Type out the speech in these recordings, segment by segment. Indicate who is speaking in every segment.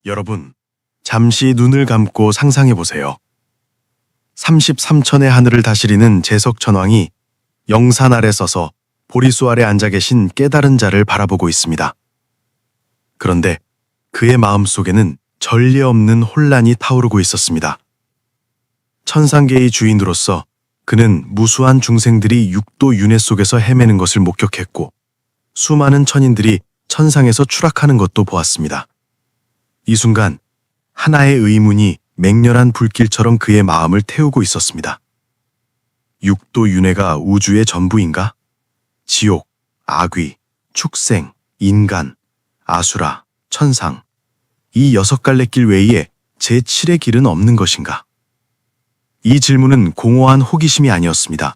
Speaker 1: 여러분, 잠시 눈을 감고 상상해 보세요. 33천의 하늘을 다스리는 제석천왕이 영산 아래 서서 보리수 아래 앉아 계신 깨달은 자를 바라보고 있습니다. 그런데 그의 마음속에는 전례 없는 혼란이 타오르고 있었습니다. 천상계의 주인으로서 그는 무수한 중생들이 육도 윤회 속에서 헤매는 것을 목격했고 수많은 천인들이 천상에서 추락하는 것도 보았습니다. 이 순간 하나의 의문이 맹렬한 불길처럼 그의 마음을 태우고 있었습니다. 육도 윤회가 우주의 전부인가? 지옥, 악귀, 축생, 인간, 아수라, 천상, 이 6갈래 길 외에 제7의 길은 없는 것인가? 이 질문은 공허한 호기심이 아니었습니다.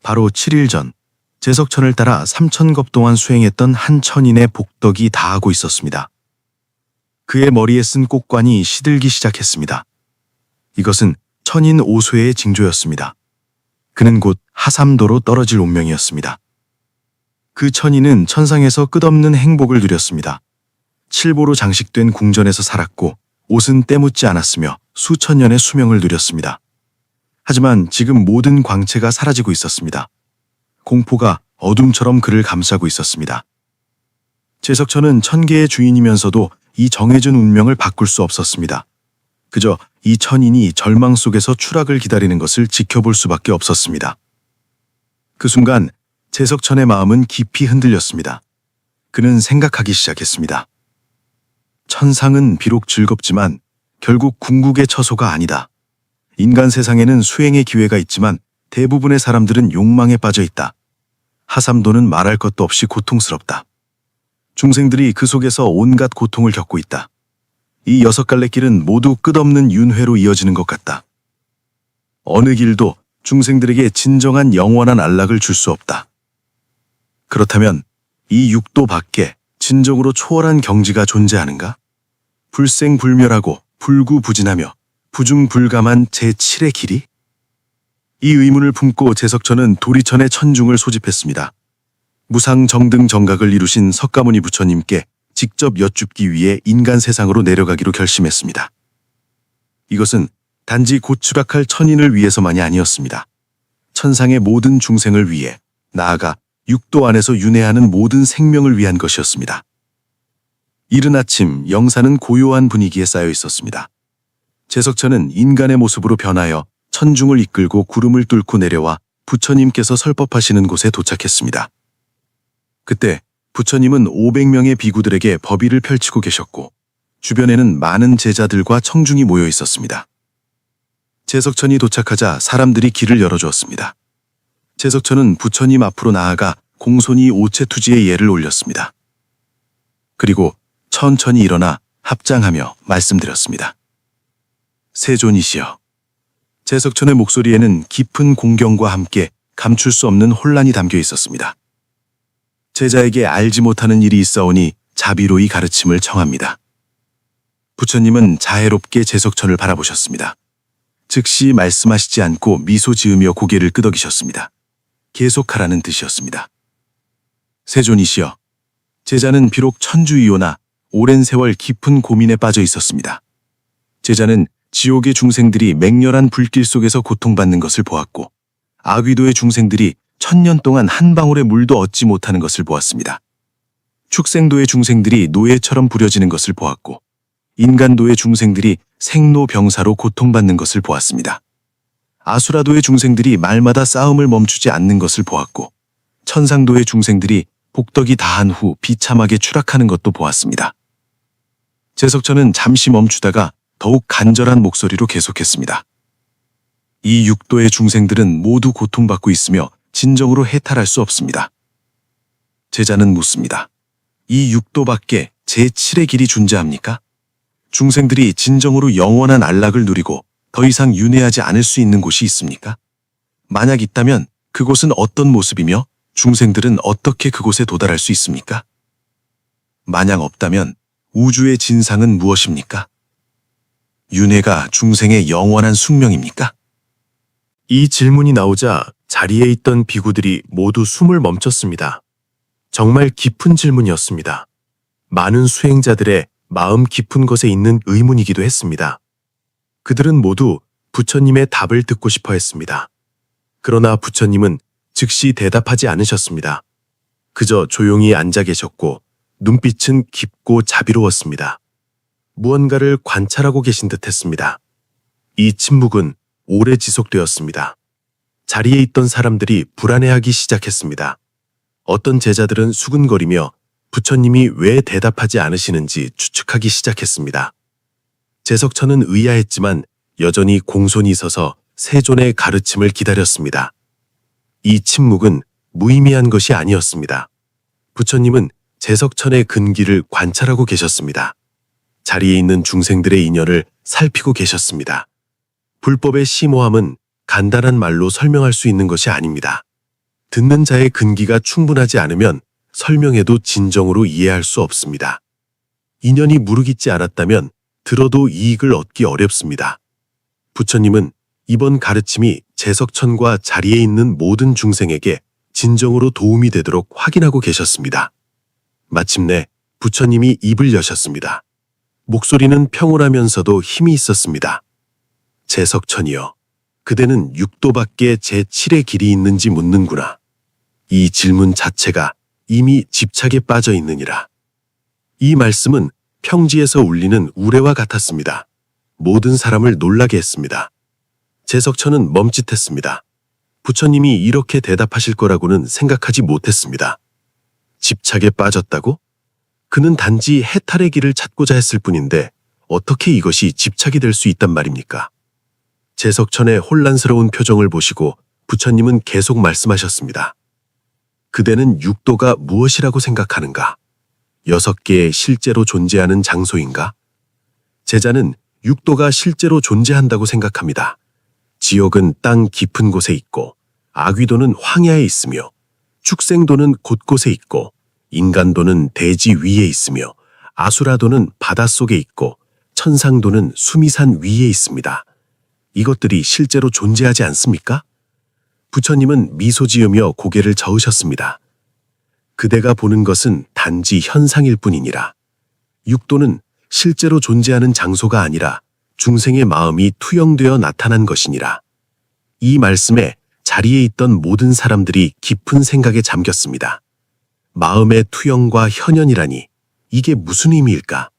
Speaker 1: 바로 7일 전 제석천을 따라 3,000겁 동안 수행했던 한 천인의 복덕이 다하고 있었습니다. 그의 머리에 쓴 꽃관이 시들기 시작했습니다. 이것은 천인 오소의 징조였습니다. 그는 곧 하삼도로 떨어질 운명이었습니다. 그 천인은 천상에서 끝없는 행복을 누렸습니다. 칠보로 장식된 궁전에서 살았고 옷은 때묻지 않았으며 수천 년의 수명을 누렸습니다. 하지만 지금 모든 광채가 사라지고 있었습니다. 공포가 어둠처럼 그를 감싸고 있었습니다. 제석천은 천계의 주인이면서도 이 정해진 운명을 바꿀 수 없었습니다. 그저 이 천인이 절망 속에서 추락을 기다리는 것을 지켜볼 수밖에 없었습니다. 그 순간 제석천의 마음은 깊이 흔들렸습니다. 그는 생각하기 시작했습니다. 천상은 비록 즐겁지만 결국 궁극의 처소가 아니다. 인간 세상에는 수행의 기회가 있지만 대부분의 사람들은 욕망에 빠져 있다. 하삼도는 말할 것도 없이 고통스럽다. 중생들이 그 속에서 온갖 고통을 겪고 있다. 이 6갈래 길은 모두 끝없는 윤회로 이어지는 것 같다. 어느 길도 중생들에게 진정한 영원한 안락을 줄 수 없다. 그렇다면 이 육도 밖에 진정으로 초월한 경지가 존재하는가? 불생불멸하고 불구부진하며 부중불감한 제7의 길이? 이 의문을 품고 제석천은 도리천의 천중을 소집했습니다. 무상정등 정각을 이루신 석가모니 부처님께 직접 여쭙기 위해 인간 세상으로 내려가기로 결심했습니다. 이것은 단지 곧 추락할 천인을 위해서만이 아니었습니다. 천상의 모든 중생을 위해, 나아가 육도 안에서 윤회하는 모든 생명을 위한 것이었습니다. 이른 아침 영산은 고요한 분위기에 쌓여 있었습니다. 제석천은 인간의 모습으로 변하여 천중을 이끌고 구름을 뚫고 내려와 부처님께서 설법하시는 곳에 도착했습니다. 그때 부처님은 500명의 비구들에게 법의를 펼치고 계셨고 주변에는 많은 제자들과 청중이 모여 있었습니다. 제석천이 도착하자 사람들이 길을 열어주었습니다. 제석천은 부처님 앞으로 나아가 공손히 오체투지의 예를 올렸습니다. 그리고 천천히 일어나 합장하며 말씀드렸습니다. 세존이시여. 제석천의 목소리에는 깊은 공경과 함께 감출 수 없는 혼란이 담겨 있었습니다. 제자에게 알지 못하는 일이 있사오니 자비로이 가르침을 청합니다. 부처님은 자애롭게 제석천을 바라보셨습니다. 즉시 말씀하시지 않고 미소 지으며 고개를 끄덕이셨습니다. 계속하라는 뜻이었습니다. 세존이시여, 제자는 비록 천주이오나 오랜 세월 깊은 고민에 빠져 있었습니다. 제자는 지옥의 중생들이 맹렬한 불길 속에서 고통받는 것을 보았고 아귀도의 중생들이 1000년 동안 한 방울의 물도 얻지 못하는 것을 보았습니다. 축생도의 중생들이 노예처럼 부려지는 것을 보았고 인간도의 중생들이 생로병사로 고통받는 것을 보았습니다. 아수라도의 중생들이 말마다 싸움을 멈추지 않는 것을 보았고 천상도의 중생들이 복덕이 다한 후 비참하게 추락하는 것도 보았습니다. 제석천은 잠시 멈추다가 더욱 간절한 목소리로 계속했습니다. 이 육도의 중생들은 모두 고통받고 있으며 진정으로 해탈할 수 없습니다. 제자는 묻습니다. 이 육도 밖에 제7의 길이 존재합니까? 중생들이 진정으로 영원한 안락을 누리고 더 이상 윤회하지 않을 수 있는 곳이 있습니까? 만약 있다면 그곳은 어떤 모습이며 중생들은 어떻게 그곳에 도달할 수 있습니까? 만약 없다면 우주의 진상은 무엇입니까? 윤회가 중생의 영원한 숙명입니까? 이 질문이 나오자 자리에 있던 비구들이 모두 숨을 멈췄습니다. 정말 깊은 질문이었습니다. 많은 수행자들의 마음 깊은 곳에 있는 의문이기도 했습니다. 그들은 모두 부처님의 답을 듣고 싶어 했습니다. 그러나 부처님은 즉시 대답하지 않으셨습니다. 그저 조용히 앉아 계셨고 눈빛은 깊고 자비로웠습니다. 무언가를 관찰하고 계신 듯 했습니다. 이 침묵은 오래 지속되었습니다. 자리에 있던 사람들이 불안해하기 시작했습니다. 어떤 제자들은 수근거리며 부처님이 왜 대답하지 않으시는지 추측하기 시작했습니다. 제석천은 의아했지만 여전히 공손히 서서 세존의 가르침을 기다렸습니다. 이 침묵은 무의미한 것이 아니었습니다. 부처님은 제석천의 근기를 관찰하고 계셨습니다. 자리에 있는 중생들의 인연을 살피고 계셨습니다. 불법의 심오함은 간단한 말로 설명할 수 있는 것이 아닙니다. 듣는 자의 근기가 충분하지 않으면 설명해도 진정으로 이해할 수 없습니다. 인연이 무르익지 않았다면 들어도 이익을 얻기 어렵습니다. 부처님은 이번 가르침이 제석천과 자리에 있는 모든 중생에게 진정으로 도움이 되도록 확인하고 계셨습니다. 마침내 부처님이 입을 여셨습니다. 목소리는 평온하면서도 힘이 있었습니다. 제석천이여, 그대는 육도밖에 제7의 길이 있는지 묻는구나. 이 질문 자체가 이미 집착에 빠져 있느니라. 이 말씀은 평지에서 울리는 우레와 같았습니다. 모든 사람을 놀라게 했습니다. 제석천은 멈칫했습니다. 부처님이 이렇게 대답하실 거라고는 생각하지 못했습니다. 집착에 빠졌다고? 그는 단지 해탈의 길을 찾고자 했을 뿐인데 어떻게 이것이 집착이 될 수 있단 말입니까? 제석천의 혼란스러운 표정을 보시고 부처님은 계속 말씀하셨습니다. 그대는 육도가 무엇이라고 생각하는가? 6개의 실제로 존재하는 장소인가? 제자는 육도가 실제로 존재한다고 생각합니다. 지옥은 땅 깊은 곳에 있고, 아귀도는 황야에 있으며, 축생도는 곳곳에 있고, 인간도는 대지 위에 있으며, 아수라도는 바닷속에 있고, 천상도는 수미산 위에 있습니다. 이것들이 실제로 존재하지 않습니까? 부처님은 미소 지으며 고개를 저으셨습니다. 그대가 보는 것은 단지 현상일 뿐이니라. 육도는 실제로 존재하는 장소가 아니라 중생의 마음이 투영되어 나타난 것이니라. 이 말씀에 자리에 있던 모든 사람들이 깊은 생각에 잠겼습니다. 마음의 투영과 현현이라니 이게 무슨 의미일까?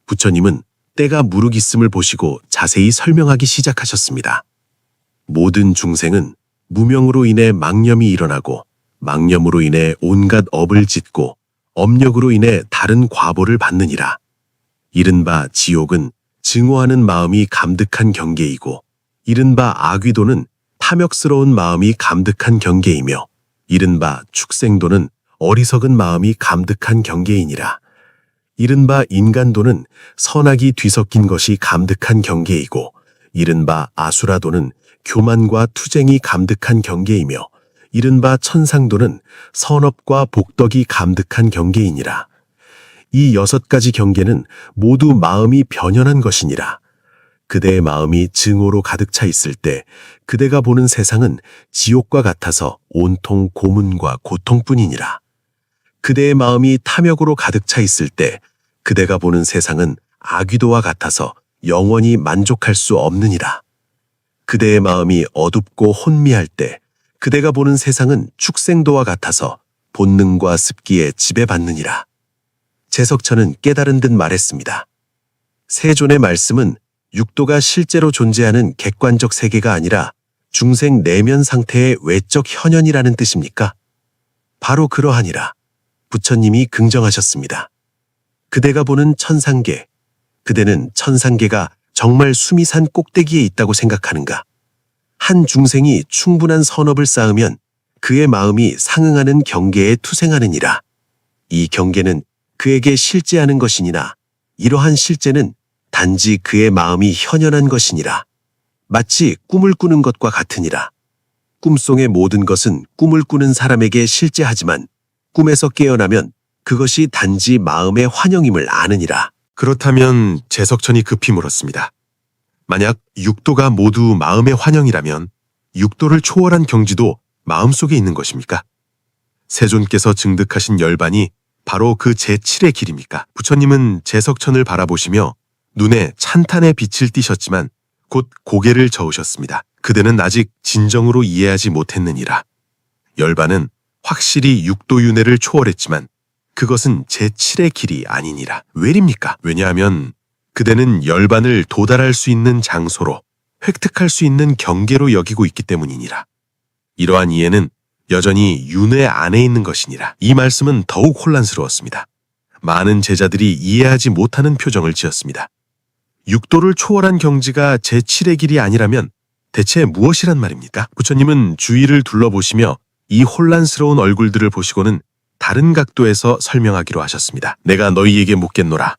Speaker 1: 부처님은 때가 무르익음을 보시고 자세히 설명하기 시작하셨습니다. 모든 중생은 무명으로 인해 망념이 일어나고 망념으로 인해 온갖 업을 짓고 업력으로 인해 다른 과보를 받느니라. 이른바 지옥은 증오하는 마음이 감득한 경계이고 이른바 아귀도는 탐욕스러운 마음이 감득한 경계이며 이른바 축생도는 어리석은 마음이 감득한 경계이니라. 이른바 인간도는 선악이 뒤섞인 것이 감득한 경계이고 이른바 아수라도는 교만과 투쟁이 감득한 경계이며 이른바 천상도는 선업과 복덕이 감득한 경계이니라. 이 6가지 경계는 모두 마음이 변현한 것이니라. 그대의 마음이 증오로 가득 차 있을 때 그대가 보는 세상은 지옥과 같아서 온통 고문과 고통뿐이니라. 그대의 마음이 탐욕으로 가득 차 있을 때 그대가 보는 세상은 아귀도와 같아서 영원히 만족할 수 없느니라. 그대의 마음이 어둡고 혼미할 때 그대가 보는 세상은 축생도와 같아서 본능과 습기에 지배받느니라. 제석천은 깨달은 듯 말했습니다. 세존의 말씀은 육도가 실제로 존재하는 객관적 세계가 아니라 중생 내면 상태의 외적 현현이라는 뜻입니까? 바로 그러하니라. 부처님이 긍정하셨습니다. 그대가 보는 천상계, 그대는 천상계가 정말 수미산 꼭대기에 있다고 생각하는가? 한 중생이 충분한 선업을 쌓으면 그의 마음이 상응하는 경계에 투생하느니라. 이 경계는 그에게 실제하는 것이니나 이러한 실제는 단지 그의 마음이 현현한 것이니라. 마치 꿈을 꾸는 것과 같으니라. 꿈속의 모든 것은 꿈을 꾸는 사람에게 실제하지만 꿈에서 깨어나면 그것이 단지 마음의 환영임을 아느니라. 그렇다면 제석천이 급히 물었습니다. 만약 육도가 모두 마음의 환영이라면 육도를 초월한 경지도 마음속에 있는 것입니까? 세존께서 증득하신 열반이
Speaker 2: 바로 그 제7의 길입니까? 부처님은 제석천을 바라보시며 눈에 찬탄의 빛을 띠셨지만 곧 고개를 저으셨습니다. 그대는 아직 진정으로 이해하지 못했느니라. 열반은 확실히 육도윤회를 초월했지만 그것은 제7의 길이 아니니라. 왜입니까? 왜냐하면 그대는 열반을 도달할 수 있는 장소로, 획득할 수 있는 경계로 여기고 있기 때문이니라. 이러한 이해는 여전히 윤회 안에 있는 것이니라. 이 말씀은 더욱 혼란스러웠습니다. 많은 제자들이 이해하지 못하는 표정을 지었습니다. 육도를 초월한 경지가 제7의 길이 아니라면 대체 무엇이란 말입니까? 부처님은 주위를 둘러보시며 이 혼란스러운 얼굴들을 보시고는 다른 각도에서 설명하기로 하셨습니다. 내가 너희에게 묻겠노라.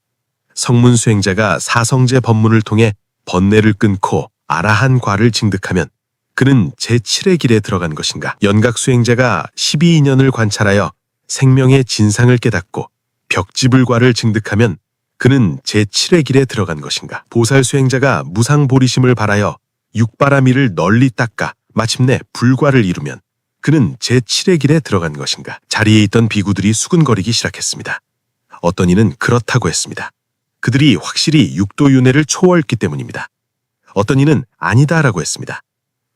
Speaker 2: 성문 수행자가 사성제 법문을 통해 번뇌를 끊고 아라한 과를 징득하면 그는 제7의 길에 들어간 것인가? 연각 수행자가 12인연을 관찰하여 생명의 진상을 깨닫고 벽지불과를 징득하면 그는 제7의 길에 들어간 것인가? 보살 수행자가 무상보리심을 발하여 육바라미를 널리 닦아 마침내 불과를 이루면 그는 제7의 길에 들어간 것인가? 자리에 있던 비구들이 수근거리기 시작했습니다. 어떤 이는 그렇다고 했습니다. 그들이 확실히 육도윤회를 초월했기 때문입니다. 어떤 이는 아니다라고 했습니다.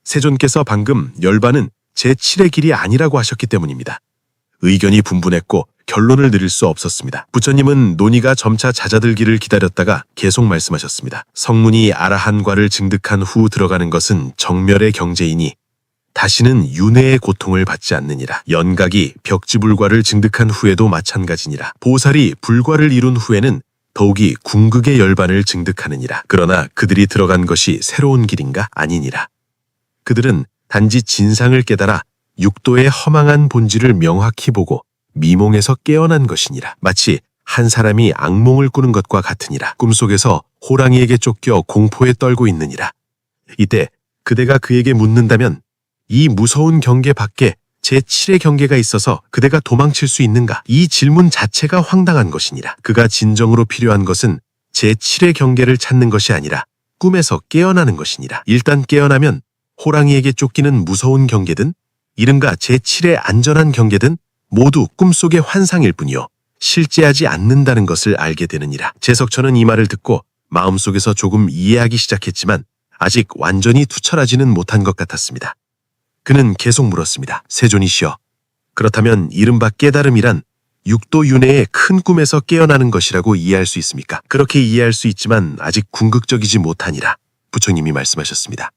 Speaker 2: 세존께서 방금 열반은 제7의 길이 아니라고 하셨기 때문입니다. 의견이 분분했고 결론을 내릴 수 없었습니다. 부처님은 논의가 점차 잦아들기를 기다렸다가 계속 말씀하셨습니다. 성문이 아라한과를 증득한 후 들어가는 것은 정멸의 경제이니 다시는 윤회의 고통을 받지 않느니라. 연각이 벽지불과를 증득한 후에도 마찬가지니라. 보살이 불과를 이룬 후에는 더욱이 궁극의 열반을 증득하느니라. 그러나 그들이 들어간 것이 새로운 길인가? 아니니라. 그들은 단지 진상을 깨달아 육도의 허망한 본질을 명확히 보고 미몽에서 깨어난 것이니라. 마치 한 사람이 악몽을 꾸는 것과 같으니라. 꿈속에서 호랑이에게 쫓겨 공포에 떨고 있느니라. 이때 그대가 그에게 묻는다면 이 무서운 경계 밖에 제7의 경계가 있어서 그대가 도망칠 수 있는가? 이 질문 자체가 황당한 것이니라. 그가 진정으로 필요한 것은 제7의 경계를 찾는 것이 아니라 꿈에서 깨어나는 것이니라. 일단 깨어나면 호랑이에게 쫓기는 무서운 경계든 이른가 제7의 안전한 경계든 모두 꿈속의 환상일 뿐이요 실제하지 않는다는 것을 알게 되느니라. 제석천은 이 말을 듣고 마음속에서 조금 이해하기 시작했지만 아직 완전히 투철하지는 못한 것 같았습니다. 그는 계속 물었습니다. 세존이시여, 그렇다면 이른바 깨달음이란 육도윤회의 큰 꿈에서 깨어나는 것이라고 이해할 수 있습니까? 그렇게 이해할 수 있지만 아직 궁극적이지 못하니라. 부처님이 말씀하셨습니다.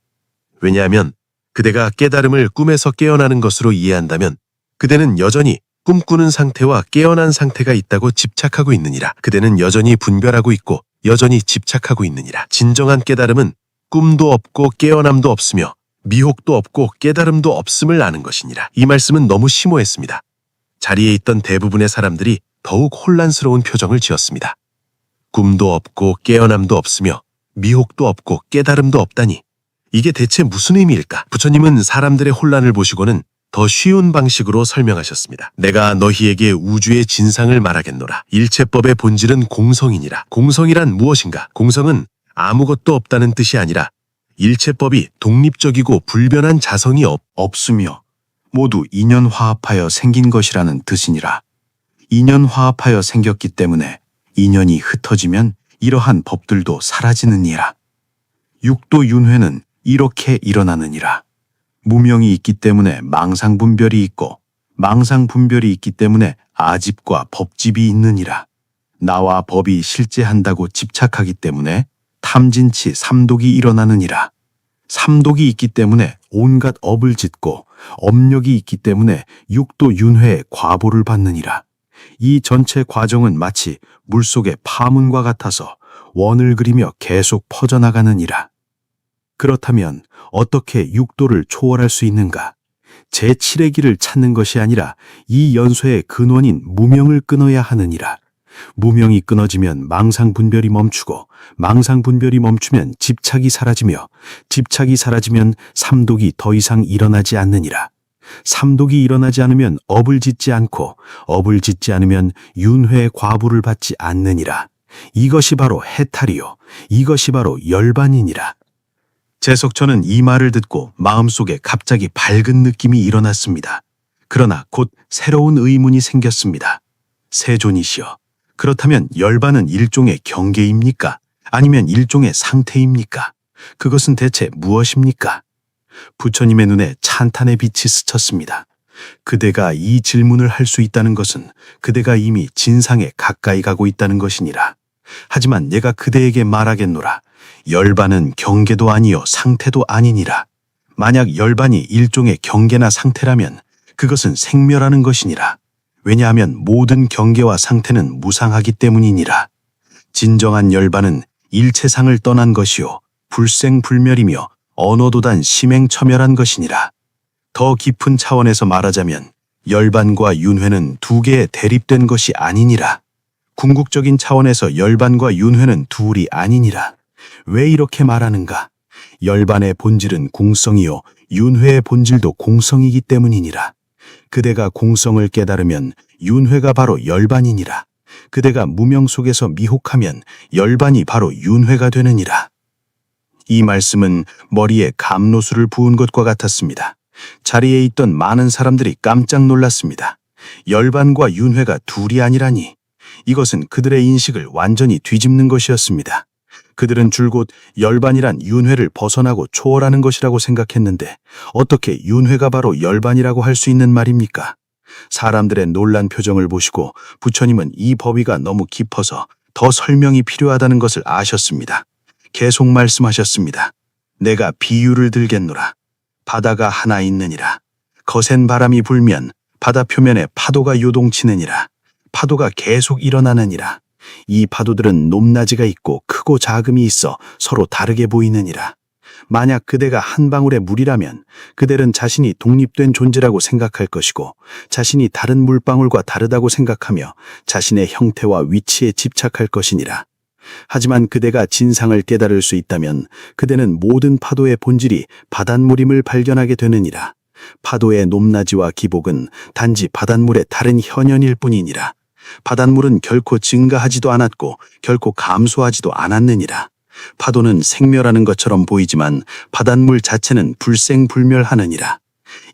Speaker 2: 왜냐하면 그대가 깨달음을 꿈에서 깨어나는 것으로 이해한다면 그대는 여전히 꿈꾸는 상태와 깨어난 상태가 있다고 집착하고 있느니라. 그대는 여전히 분별하고 있고 여전히 집착하고 있느니라. 진정한 깨달음은 꿈도 없고 깨어남도 없으며 미혹도 없고 깨달음도 없음을 아는 것이니라. 이 말씀은 너무 심오했습니다. 자리에 있던 대부분의 사람들이 더욱 혼란스러운 표정을 지었습니다. 꿈도 없고 깨어남도 없으며 미혹도 없고 깨달음도 없다니 이게 대체 무슨 의미일까? 부처님은 사람들의 혼란을 보시고는 더 쉬운 방식으로 설명하셨습니다. 내가 너희에게 우주의 진상을 말하겠노라. 일체법의 본질은 공성이니라. 공성이란 무엇인가? 공성은 아무것도 없다는 뜻이 아니라 일체법이 독립적이고 불변한 자성이
Speaker 1: 없으며 모두 인연화합하여 생긴 것이라는 뜻이니라. 인연화합하여 생겼기 때문에 인연이 흩어지면 이러한 법들도 사라지느니라. 육도윤회는 이렇게 일어나느니라. 무명이 있기 때문에 망상분별이 있고 망상분별이 있기 때문에 아집과 법집이 있느니라. 나와 법이 실제한다고 집착하기 때문에 탐진치 삼독이 일어나느니라. 삼독이 있기 때문에 온갖 업을 짓고 업력이 있기 때문에 육도윤회의 과보를 받느니라. 이 전체 과정은 마치 물속의 파문과 같아서 원을 그리며 계속 퍼져나가느니라. 그렇다면 어떻게 육도를 초월할 수 있는가? 제7의 길을 찾는 것이 아니라 이 연소의 근원인 무명을 끊어야 하느니라. 무명이 끊어지면 망상분별이 멈추고 망상분별이 멈추면 집착이 사라지며 집착이 사라지면 삼독이 더 이상 일어나지 않느니라. 삼독이 일어나지 않으면 업을 짓지 않고 업을 짓지 않으면 윤회의 과부를 받지 않느니라. 이것이 바로 해탈이요 이것이 바로 열반이니라. 제석천은 이 말을 듣고 마음속에 갑자기 밝은 느낌이 일어났습니다. 그러나 곧 새로운 의문이 생겼습니다. 세존이시여, 그렇다면 열반은 일종의 경계입니까? 아니면 일종의 상태입니까? 그것은 대체 무엇입니까? 부처님의 눈에 찬탄의 빛이 스쳤습니다. 그대가 이 질문을 할 수 있다는 것은 그대가 이미 진상에 가까이 가고 있다는 것이니라. 하지만 내가 그대에게 말하겠노라. 열반은 경계도 아니요 상태도 아니니라. 만약 열반이 일종의 경계나 상태라면 그것은 생멸하는 것이니라. 왜냐하면 모든 경계와 상태는 무상하기 때문이니라. 진정한 열반은 일체상을 떠난 것이요 불생불멸이며 언어도단 심행처멸한 것이니라. 더 깊은 차원에서 말하자면 열반과 윤회는 두 개의 대립된 것이 아니니라. 궁극적인 차원에서 열반과 윤회는 둘이 아니니라. 왜 이렇게 말하는가? 열반의 본질은 공성이요 윤회의 본질도 공성이기 때문이니라. 그대가 공성을 깨달으면 윤회가 바로 열반이니라. 그대가 무명 속에서 미혹하면 열반이 바로 윤회가 되느니라. 이 말씀은 머리에 감로수를 부은 것과 같았습니다. 자리에 있던 많은 사람들이 깜짝 놀랐습니다. 열반과 윤회가 둘이 아니라니. 이것은 그들의 인식을 완전히 뒤집는 것이었습니다. 그들은 줄곧 열반이란 윤회를 벗어나고 초월하는 것이라고 생각했는데 어떻게 윤회가 바로 열반이라고 할 수 있는 말입니까? 사람들의 놀란 표정을 보시고 부처님은 이 법의가 너무 깊어서 더 설명이 필요하다는 것을 아셨습니다. 계속 말씀하셨습니다. 내가 비유를 들겠노라. 바다가 하나 있느니라. 거센 바람이 불면 바다 표면에 파도가 요동치느니라. 파도가 계속 일어나느니라. 이 파도들은 높낮이가 있고 크고 작음이 있어 서로 다르게 보이느니라. 만약 그대가 한 방울의 물이라면 그대는 자신이 독립된 존재라고 생각할 것이고 자신이 다른 물방울과 다르다고 생각하며 자신의 형태와 위치에 집착할 것이니라. 하지만 그대가 진상을 깨달을 수 있다면 그대는 모든 파도의 본질이 바닷물임을 발견하게 되느니라. 파도의 높낮이와 기복은 단지 바닷물의 다른 현현일 뿐이니라. 바닷물은 결코 증가하지도 않았고 결코 감소하지도 않았느니라. 파도는 생멸하는 것처럼 보이지만 바닷물 자체는 불생불멸하느니라.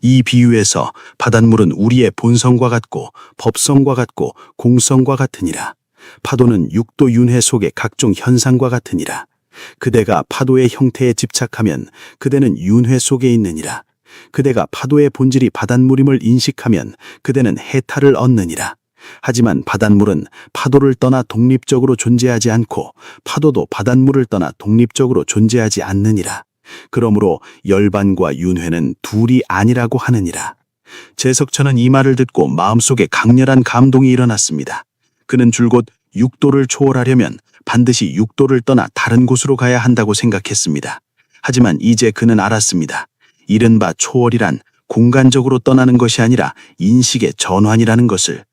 Speaker 1: 이 비유에서 바닷물은 우리의 본성과 같고 법성과 같고 공성과 같으니라. 파도는 육도 윤회 속의 각종 현상과 같으니라. 그대가 파도의 형태에 집착하면 그대는 윤회 속에 있느니라. 그대가 파도의 본질이 바닷물임을 인식하면 그대는 해탈을 얻느니라. 하지만 바닷물은 파도를 떠나 독립적으로 존재하지 않고 파도도 바닷물을 떠나 독립적으로 존재하지 않느니라. 그러므로 열반과 윤회는 둘이 아니라고 하느니라. 제석천은 이 말을 듣고 마음속에 강렬한 감동이 일어났습니다. 그는 줄곧 육도를 초월하려면 반드시 육도를 떠나 다른 곳으로 가야 한다고 생각했습니다. 하지만 이제 그는 알았습니다. 이른바 초월이란 공간적으로 떠나는 것이 아니라 인식의 전환이라는 것을.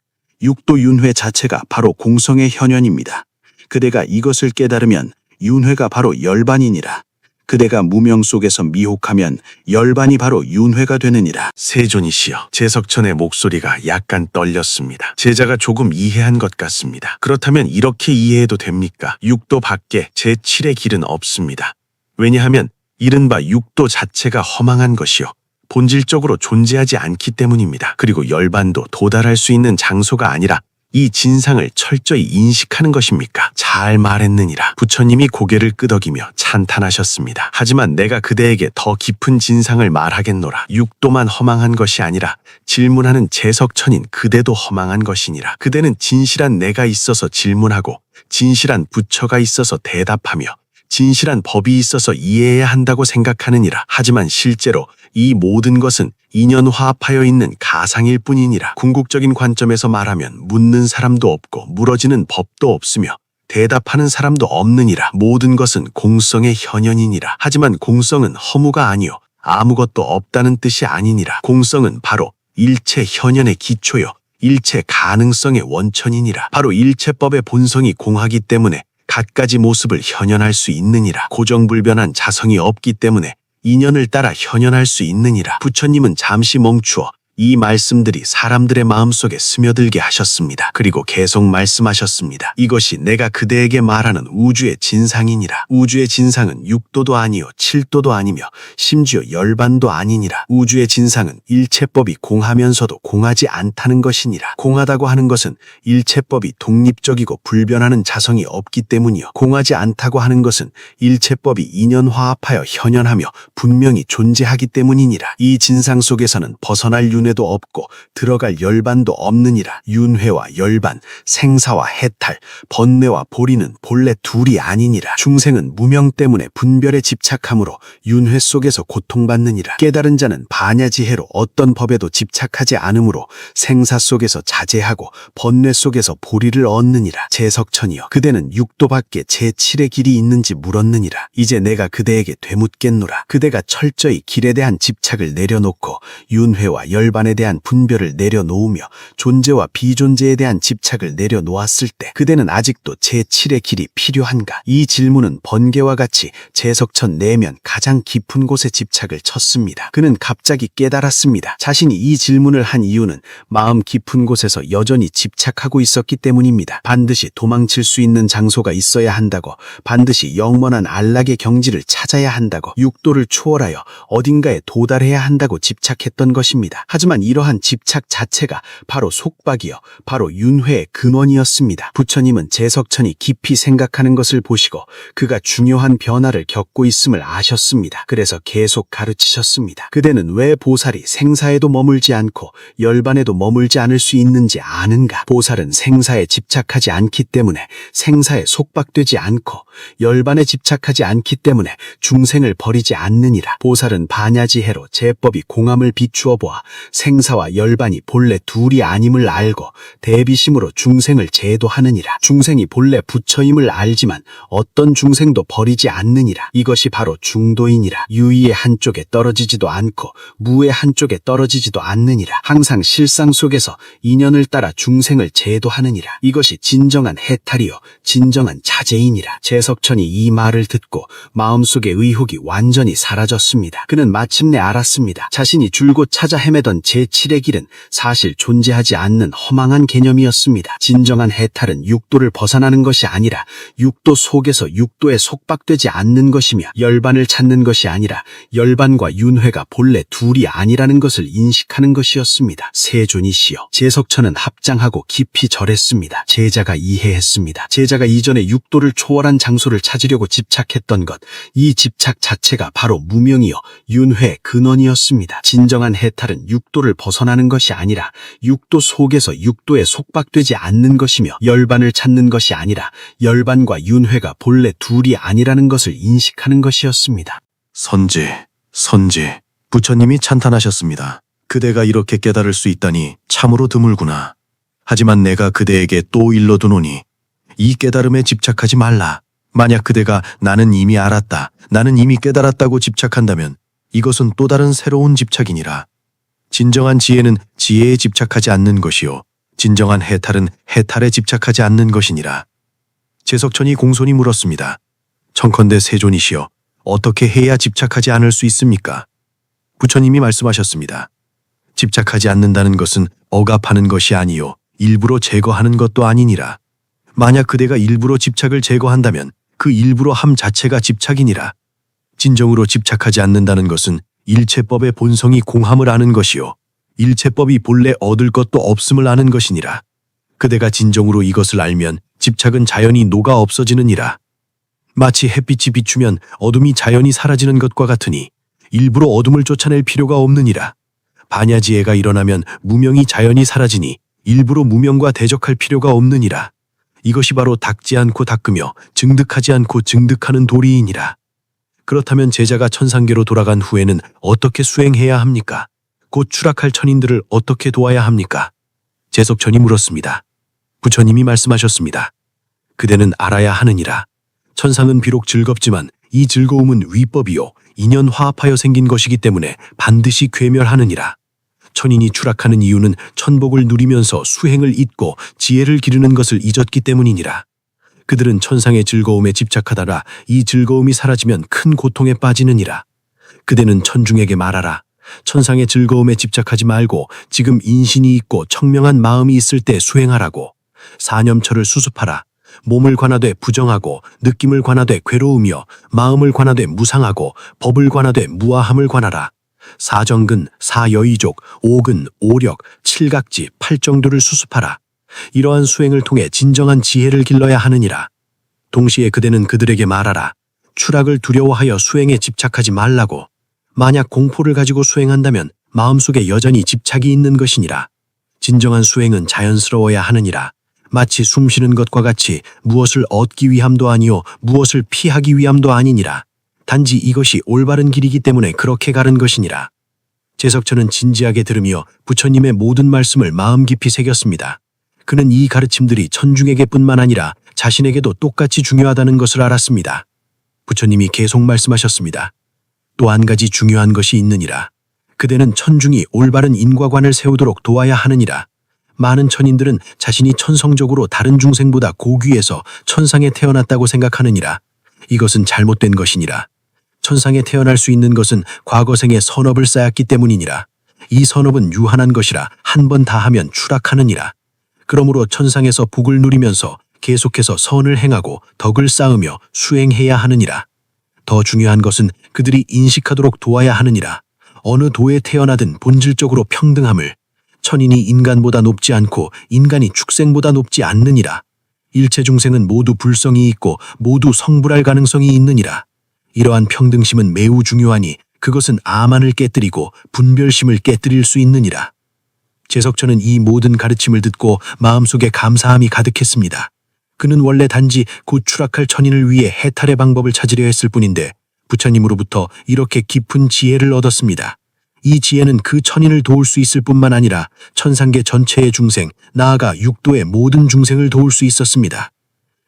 Speaker 1: 육도 윤회 자체가 바로 공성의 현현입니다. 그대가 이것을 깨달으면 윤회가 바로 열반이니라. 그대가 무명 속에서 미혹하면 열반이 바로 윤회가 되느니라.
Speaker 3: 세존이시여, 제석천의 목소리가 약간 떨렸습니다. 제자가 조금 이해한 것 같습니다. 그렇다면 이렇게 이해해도 됩니까? 육도 밖에 제7의 길은 없습니다. 왜냐하면 이른바 육도 자체가 허망한 것이요 본질적으로 존재하지 않기 때문입니다. 그리고 열반도 도달할 수 있는 장소가 아니라 이 진상을 철저히 인식하는 것입니까? 잘 말했느니라. 부처님이 고개를 끄덕이며 찬탄하셨습니다. 하지만 내가 그대에게 더 깊은 진상을 말하겠노라. 육도만 허망한 것이 아니라 질문하는 제석천인 그대도 허망한 것이니라. 그대는 진실한 내가 있어서 질문하고 진실한 부처가 있어서 대답하며 진실한 법이 있어서 이해해야 한다고 생각하느니라. 하지만 실제로 이 모든 것은 인연화합하여 있는 가상일 뿐이니라. 궁극적인 관점에서 말하면 묻는 사람도 없고 물어지는 법도 없으며 대답하는 사람도 없느니라. 모든 것은 공성의 현현이니라. 하지만 공성은 허무가 아니요 아무것도 없다는 뜻이 아니니라. 공성은 바로 일체 현현의 기초요 일체 가능성의 원천이니라. 바로 일체법의 본성이 공하기 때문에 갖가지 모습을 현현할 수 있느니라. 고정불변한 자성이 없기 때문에 인연을 따라 현현할 수 있느니라. 부처님은 잠시 멈추어 이 말씀들이 사람들의 마음속에 스며들게 하셨습니다. 그리고 계속 말씀하셨습니다. 이것이 내가 그대에게 말하는 우주의 진상이니라. 우주의 진상은 6도도 아니요 7도도 아니며 심지어 열반도 아니니라. 우주의 진상은 일체법이 공하면서도 공하지 않다는 것이니라. 공하다고 하는 것은 일체법이 독립적이고 불변하는 자성이 없기 때문이요. 공하지 않다고 하는 것은 일체법이 인연화합하여 현현하며 분명히 존재하기 때문이니라. 이 진상 속에서는 벗어날 윤회도 없고 들어갈 열반도 없느니라. 윤회와 열반, 생사와 해탈, 번뇌와 보리는 본래 둘이 아니니라. 중생은 무명 때문에 분별에 집착함으로 윤회 속에서 고통받느니라. 깨달은 자는 반야지혜로 어떤 법에도 집착하지 않으므로 생사 속에서 자제하고 번뇌 속에서 보리를 얻느니라. 제석천이여, 그대는 6도 밖에 제7의 길이 있는지 물었느니라. 이제 내가 그대에게 되묻겠노라. 그대가 철저히 길에 대한 집착을 내려놓고 윤회와 열반에 대한 분별을 내려놓으며 존재와 비존재에 대한 집착을 내려놓았을 때 그대는 아직도 제7의 길이 필요한가? 이 질문은 번개와 같이 제석천 내면 가장 깊은 곳에 집착을 쳤습니다. 그는 갑자기 깨달았습니다. 자신이 이 질문을 한 이유는 마음 깊은 곳에서 여전히 집착하고 있었기 때문입니다. 반드시 도망칠 수 있는 장소가 있어야 한다고, 반드시 영원한 안락의 경지를 찾아야 한다고, 6도를 초월하여 어딘가에 도달해야 한다고 집착했던 것입니다. 하지만 이러한 집착 자체가 바로 속박이요, 바로 윤회의 근원이었습니다. 부처님은 제석천이 깊이 생각하는 것을 보시고 그가 중요한 변화를 겪고 있음을 아셨습니다. 그래서 계속 가르치셨습니다. 그대는 왜 보살이 생사에도 머물지 않고 열반에도 머물지 않을 수 있는지 아는가? 보살은 생사에 집착하지 않기 때문에 생사에 속박되지 않고 열반에 집착하지 않기 때문에 중생을 버리지 않느니라. 보살은 반야지혜로 제법이 공함을 비추어 보아 생사와 열반이 본래 둘이 아님을 알고 대비심으로 중생을 제도하느니라. 중생이 본래 부처임을 알지만 어떤 중생도 버리지 않느니라. 이것이 바로 중도이니라. 유의의 한쪽에 떨어지지도 않고 무의 한쪽에 떨어지지도 않느니라. 항상 실상 속에서 인연을 따라 중생을 제도하느니라. 이것이 진정한 해탈이요 진정한 자제이니라. 제석천이 이 말을 듣고 마음속의 의혹이 완전히 사라졌습니다. 그는 마침내 알았습니다. 자신이 줄곧 찾아 헤매던 제7의 길은 사실 존재하지 않는 허망한 개념이었습니다. 진정한 해탈은 6도를 벗어나는 것이 아니라 6도 속에서 6도에 속박되지 않는 것이며 열반을 찾는 것이 아니라 열반과 윤회가 본래 둘이 아니라는 것을 인식하는 것이었습니다. 세존이시여, 제석천은 합장하고 깊이 절했습니다. 제자가 이해했습니다. 제자가 이전에 6도를 초월한 장소를 찾으려고 집착했던 것, 이 집착 자체가 바로 무명이요 윤회의 근원이었습니다. 진정한 해탈은 6도를 벗어나는 것이 아니라 6도 속에서 6도에 속박되지 않는 것이며 열반을 찾는 것이 아니라 열반과 윤회가 본래 둘이 아니라는 것을 인식하는 것이었습니다.
Speaker 1: 선지, 부처님이 찬탄하셨습니다. 그대가 이렇게 깨달을 수 있다니 참으로 드물구나. 하지만 내가 그대에게 또 일러두노니 이 깨달음에 집착하지 말라. 만약 그대가 나는 이미 알았다, 나는 이미 깨달았다고 집착한다면 이것은 또 다른 새로운 집착이니라. 진정한 지혜는 지혜에 집착하지 않는 것이요, 진정한 해탈은 해탈에 집착하지 않는 것이니라. 제석천이 공손히 물었습니다. 청컨대 세존이시여, 어떻게 해야 집착하지 않을 수 있습니까? 부처님이 말씀하셨습니다. 집착하지 않는다는 것은 억압하는 것이 아니요 일부러 제거하는 것도 아니니라. 만약 그대가 일부러 집착을 제거한다면 그 일부러 함 자체가 집착이니라. 진정으로 집착하지 않는다는 것은 일체법의 본성이 공함을 아는 것이요 일체법이 본래 얻을 것도 없음을 아는 것이니라. 그대가 진정으로 이것을 알면 집착은 자연히 녹아 없어지느니라. 마치 햇빛이 비추면 어둠이 자연히 사라지는 것과 같으니 일부러 어둠을 쫓아낼 필요가 없느니라. 반야지혜가 일어나면 무명이 자연히 사라지니 일부러 무명과 대적할 필요가 없느니라. 이것이 바로 닦지 않고 닦으며 증득하지 않고 증득하는 도리이니라. 그렇다면 제자가 천상계로 돌아간 후에는 어떻게 수행해야 합니까? 곧 추락할 천인들을 어떻게 도와야 합니까? 제석천이 물었습니다. 부처님이 말씀하셨습니다. 그대는 알아야 하느니라. 천상은 비록 즐겁지만 이 즐거움은 위법이요 인연 화합하여 생긴 것이기 때문에 반드시 괴멸하느니라. 천인이 추락하는 이유는 천복을 누리면서 수행을 잊고 지혜를 기르는 것을 잊었기 때문이니라. 그들은 천상의 즐거움에 집착하다가 이 즐거움이 사라지면 큰 고통에 빠지느니라. 그대는 천중에게 말하라.
Speaker 4: 천상의 즐거움에 집착하지 말고 지금 인신이 있고 청명한 마음이 있을 때 수행하라고. 사념처를 수습하라. 몸을 관하되 부정하고 느낌을 관하되 괴로우며 마음을 관하되 무상하고 법을 관하되 무아함을 관하라. 사정근, 사여의족, 오근, 오력, 칠각지, 팔정도를 수습하라. 이러한 수행을 통해 진정한 지혜를 길러야 하느니라. 동시에 그대는 그들에게 말하라. 추락을 두려워하여 수행에 집착하지 말라고. 만약 공포를 가지고 수행한다면 마음속에 여전히 집착이 있는 것이니라. 진정한 수행은 자연스러워야 하느니라. 마치 숨쉬는 것과 같이 무엇을 얻기 위함도 아니요 무엇을 피하기 위함도 아니니라. 단지 이것이 올바른 길이기 때문에 그렇게 가른 것이니라. 제석천은 진지하게 들으며 부처님의 모든 말씀을 마음 깊이 새겼습니다. 그는 이 가르침들이 천중에게뿐만 아니라 자신에게도 똑같이 중요하다는 것을 알았습니다. 부처님이 계속 말씀하셨습니다. 또 한 가지 중요한 것이 있느니라. 그대는 천중이 올바른 인과관을 세우도록 도와야 하느니라. 많은 천인들은 자신이 천성적으로 다른 중생보다 고귀해서 천상에 태어났다고 생각하느니라. 이것은 잘못된 것이니라. 천상에 태어날 수 있는 것은 과거생의 선업을 쌓았기 때문이니라. 이 선업은 유한한 것이라 한 번 다 하면 추락하느니라. 그러므로 천상에서 복을 누리면서 계속해서 선을 행하고 덕을 쌓으며 수행해야 하느니라. 더 중요한 것은 그들이 인식하도록 도와야 하느니라. 어느 도에 태어나든 본질적으로 평등함을. 천인이 인간보다 높지 않고 인간이 축생보다 높지 않느니라. 일체 중생은 모두 불성이 있고 모두 성불할 가능성이 있느니라. 이러한 평등심은 매우 중요하니 그것은 아만을 깨뜨리고 분별심을 깨뜨릴 수 있느니라. 제석천은 이 모든 가르침을 듣고 마음속에 감사함이 가득했습니다. 그는 원래 단지 곧 추락할 천인을 위해 해탈의 방법을 찾으려 했을 뿐인데 부처님으로부터 이렇게 깊은 지혜를 얻었습니다. 이 지혜는 그 천인을 도울 수 있을 뿐만 아니라 천상계 전체의 중생, 나아가 육도의 모든 중생을 도울 수 있었습니다.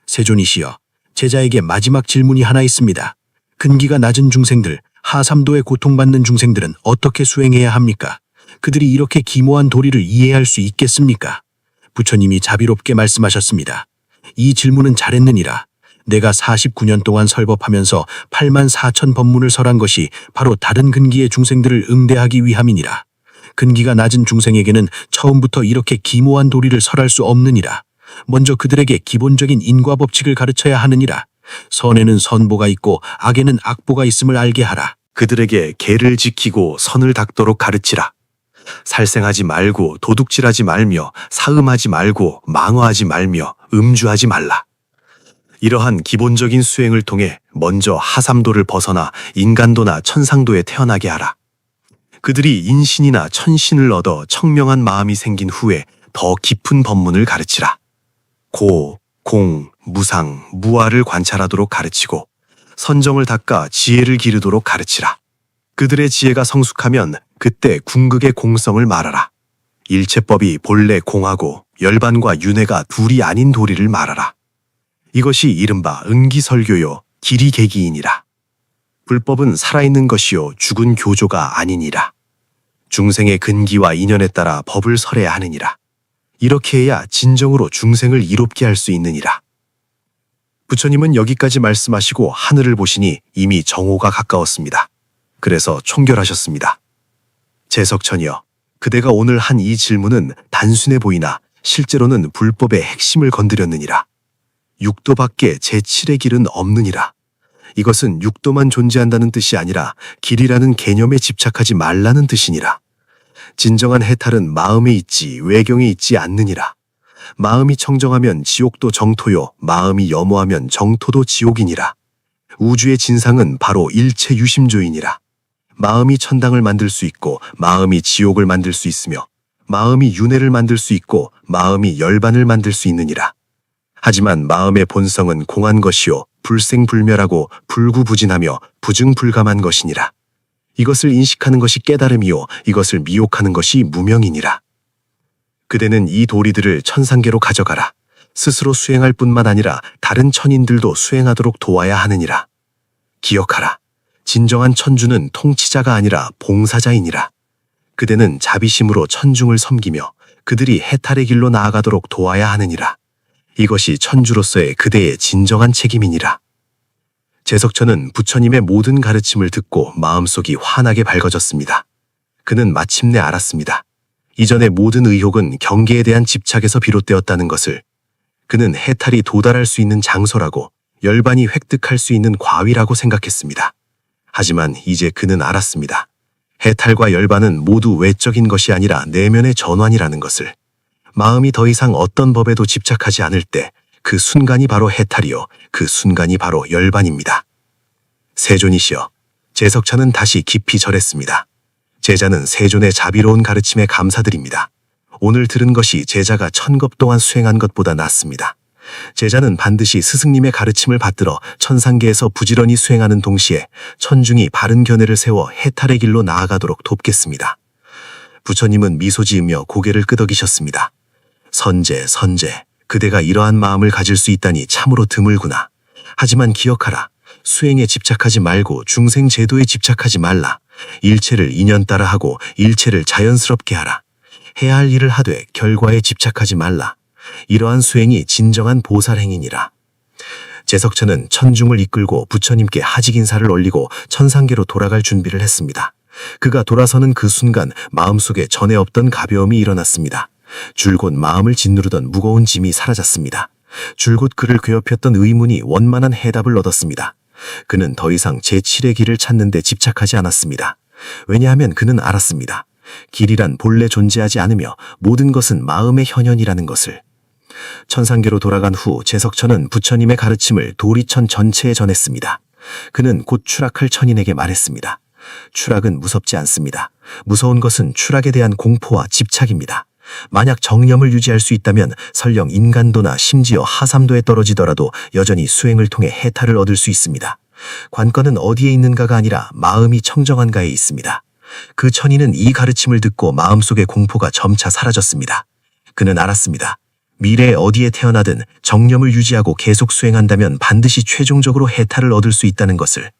Speaker 4: 세존이시여, 제자에게 마지막 질문이 하나 있습니다. 근기가 낮은 중생들, 하삼도에 고통받는 중생들은 어떻게 수행해야 합니까? 그들이 이렇게 기모한 도리를 이해할 수 있겠습니까? 부처님이 자비롭게 말씀하셨습니다. 이 질문은 잘했느니라. 내가 49년 동안 설법하면서 8만 4천 법문을 설한 것이 바로 다른 근기의 중생들을 응대하기 위함이니라. 근기가 낮은 중생에게는 처음부터 이렇게 기모한 도리를 설할 수 없느니라. 먼저 그들에게 기본적인 인과법칙을 가르쳐야 하느니라. 선에는 선보가 있고 악에는 악보가 있음을 알게 하라.
Speaker 3: 그들에게 계를 지키고 선을 닦도록 가르치라. 살생하지 말고 도둑질하지 말며 사음하지 말고 망화하지 말며 음주하지 말라. 이러한 기본적인 수행을 통해 먼저 하삼도를 벗어나 인간도나 천상도에 태어나게 하라. 그들이 인신이나 천신을 얻어 청명한 마음이 생긴 후에 더 깊은 법문을 가르치라. 고, 공, 무상, 무아를 관찰하도록 가르치고 선정을 닦아 지혜를 기르도록 가르치라. 그들의 지혜가 성숙하면 그때 궁극의 공성을 말하라. 일체법이 본래 공하고 열반과 윤회가 둘이 아닌 도리를 말하라. 이것이 이른바 응기설교요 기리계기이니라. 불법은 살아있는 것이요 죽은 교조가 아니니라. 중생의 근기와 인연에 따라 법을 설해야 하느니라. 이렇게 해야 진정으로 중생을 이롭게 할 수 있느니라. 부처님은 여기까지 말씀하시고 하늘을 보시니 이미 정오가 가까웠습니다. 그래서 총결하셨습니다. 제석천이여, 그대가 오늘 한 이 질문은 단순해 보이나 실제로는 불법의 핵심을 건드렸느니라. 육도 밖에 제7의 길은 없느니라. 이것은 육도만 존재한다는 뜻이 아니라 길이라는 개념에 집착하지 말라는 뜻이니라. 진정한 해탈은 마음에 있지 외경에 있지 않느니라. 마음이 청정하면 지옥도 정토요, 마음이 염호하면 정토도 지옥이니라. 우주의 진상은 바로 일체 유심조이니라. 마음이 천당을 만들 수 있고 마음이 지옥을 만들 수 있으며 마음이 윤회를 만들 수 있고 마음이 열반을 만들 수 있느니라. 하지만 마음의 본성은 공한 것이요 불생불멸하고 불구부진하며 부증불감한 것이니라. 이것을 인식하는 것이 깨달음이요 이것을 미혹하는 것이 무명이니라. 그대는 이 도리들을 천상계로 가져가라. 스스로 수행할 뿐만 아니라 다른 천인들도 수행하도록 도와야 하느니라. 기억하라. 진정한 천주는 통치자가 아니라 봉사자이니라. 그대는 자비심으로 천중을 섬기며 그들이 해탈의 길로 나아가도록 도와야 하느니라. 이것이 천주로서의 그대의 진정한 책임이니라. 제석천은 부처님의 모든 가르침을 듣고 마음속이 환하게 밝아졌습니다.
Speaker 2: 그는 마침내 알았습니다. 이전의 모든 의혹은 경계에 대한 집착에서 비롯되었다는 것을. 그는 해탈이 도달할 수 있는 장소라고, 열반이 획득할 수 있는 과위라고 생각했습니다. 하지만 이제 그는 알았습니다. 해탈과 열반은 모두 외적인 것이 아니라 내면의 전환이라는 것을. 마음이 더 이상 어떤 법에도 집착하지 않을 때 그 순간이 바로 해탈이요, 그 순간이 바로 열반입니다. 세존이시여, 제석천은 다시 깊이 절했습니다. 제자는 세존의 자비로운 가르침에 감사드립니다. 오늘 들은 것이 제자가 1000겁 동안 수행한 것보다 낫습니다. 제자는 반드시 스승님의 가르침을 받들어 천상계에서 부지런히 수행하는 동시에 천중이 바른 견해를 세워 해탈의 길로 나아가도록 돕겠습니다. 부처님은 미소 지으며 고개를 끄덕이셨습니다. 선제, 선제, 그대가 이러한 마음을 가질 수 있다니 참으로 드물구나. 하지만 기억하라. 수행에 집착하지 말고 중생 제도에 집착하지 말라. 일체를 인연 따라 하고 일체를 자연스럽게 하라. 해야 할 일을 하되 결과에 집착하지 말라. 이러한 수행이 진정한 보살행위니라. 제석천은 천중을 이끌고 부처님께 하직 인사를 올리고 천상계로 돌아갈 준비를 했습니다. 그가 돌아서는 그 순간 마음속에 전에 없던 가벼움이 일어났습니다. 줄곧 마음을 짓누르던 무거운 짐이 사라졌습니다. 줄곧 그를 괴롭혔던 의문이 원만한 해답을 얻었습니다. 그는 더 이상 제7의 길을 찾는 데 집착하지 않았습니다. 왜냐하면 그는 알았습니다. 길이란 본래 존재하지 않으며 모든 것은 마음의 현현이라는 것을. 천상계로 돌아간 후 제석천은 부처님의 가르침을 도리천 전체에 전했습니다. 그는 곧 추락할 천인에게 말했습니다. 추락은 무섭지 않습니다. 무서운 것은 추락에 대한 공포와 집착입니다. 만약 정념을 유지할 수 있다면 설령 인간도나 심지어 하삼도에 떨어지더라도 여전히 수행을 통해 해탈을 얻을 수 있습니다. 관건은 어디에 있는가가 아니라 마음이 청정한가에 있습니다. 그 천인은 이 가르침을 듣고 마음속의 공포가 점차 사라졌습니다. 그는 알았습니다. 미래에 어디에 태어나든 정념을 유지하고 계속 수행한다면 반드시 최종적으로 해탈을 얻을 수 있다는 것을.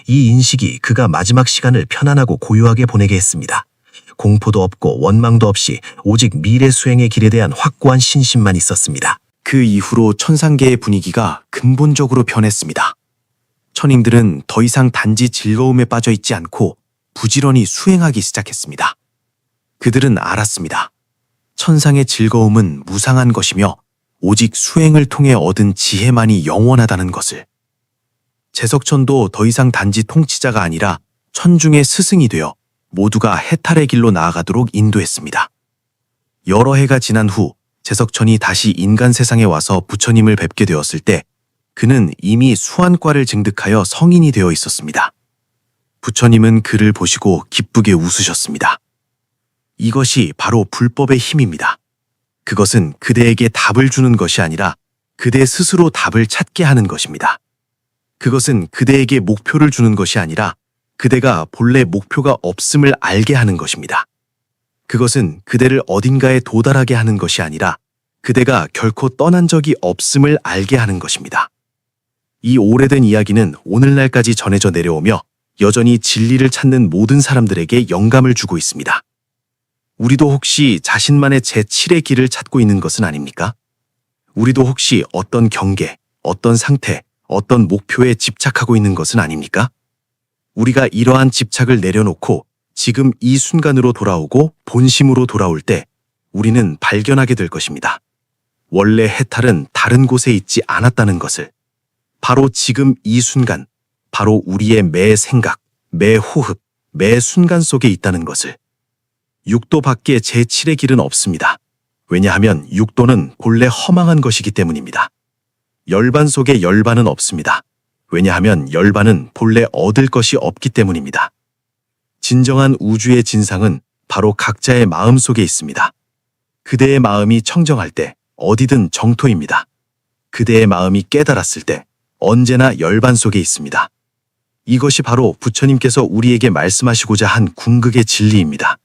Speaker 2: 이 인식이 그가 마지막 시간을 편안하고 고요하게 보내게 했습니다. 공포도 없고 원망도 없이 오직 미래 수행의 길에 대한 확고한 신심만 있었습니다.
Speaker 3: 그 이후로 천상계의 분위기가 근본적으로 변했습니다. 천인들은 더 이상 단지 즐거움에 빠져 있지 않고 부지런히 수행하기 시작했습니다. 그들은 알았습니다. 천상의 즐거움은 무상한 것이며 오직 수행을 통해 얻은 지혜만이 영원하다는 것을. 제석천도 더 이상 단지 통치자가 아니라 천중의 스승이 되어 모두가 해탈의 길로 나아가도록 인도했습니다. 여러 해가 지난 후 제석천이 다시 인간 세상에 와서 부처님을 뵙게 되었을 때 그는 이미 수안과를 증득하여 성인이 되어 있었습니다. 부처님은 그를 보시고 기쁘게 웃으셨습니다. 이것이 바로 불법의 힘입니다. 그것은 그대에게 답을 주는 것이 아니라 그대 스스로 답을 찾게 하는 것입니다. 그것은 그대에게 목표를 주는 것이 아니라 그대가 본래 목표가 없음을 알게 하는 것입니다. 그것은 그대를 어딘가에 도달하게 하는 것이 아니라 그대가 결코 떠난 적이 없음을 알게 하는 것입니다. 이 오래된 이야기는 오늘날까지 전해져 내려오며 여전히 진리를 찾는 모든 사람들에게 영감을 주고 있습니다. 우리도 혹시 자신만의 제7의 길을 찾고 있는 것은 아닙니까? 우리도 혹시 어떤 경계, 어떤 상태, 어떤 목표에 집착하고 있는 것은 아닙니까? 우리가 이러한 집착을 내려놓고 지금 이 순간으로 돌아오고 본심으로 돌아올 때 우리는 발견하게 될 것입니다. 원래 해탈은 다른 곳에 있지 않았다는 것을. 바로 지금 이 순간, 바로 우리의 매 생각, 매 호흡, 매 순간 속에 있다는 것을. 육도 밖에 제7의 길은 없습니다. 왜냐하면 육도는 본래 허망한 것이기 때문입니다. 열반 속에 열반은 없습니다. 왜냐하면 열반은 본래 얻을 것이 없기 때문입니다. 진정한 우주의 진상은 바로 각자의 마음 속에 있습니다. 그대의 마음이 청정할 때 어디든 정토입니다. 그대의 마음이 깨달았을 때 언제나 열반 속에 있습니다. 이것이 바로 부처님께서 우리에게 말씀하시고자 한 궁극의 진리입니다.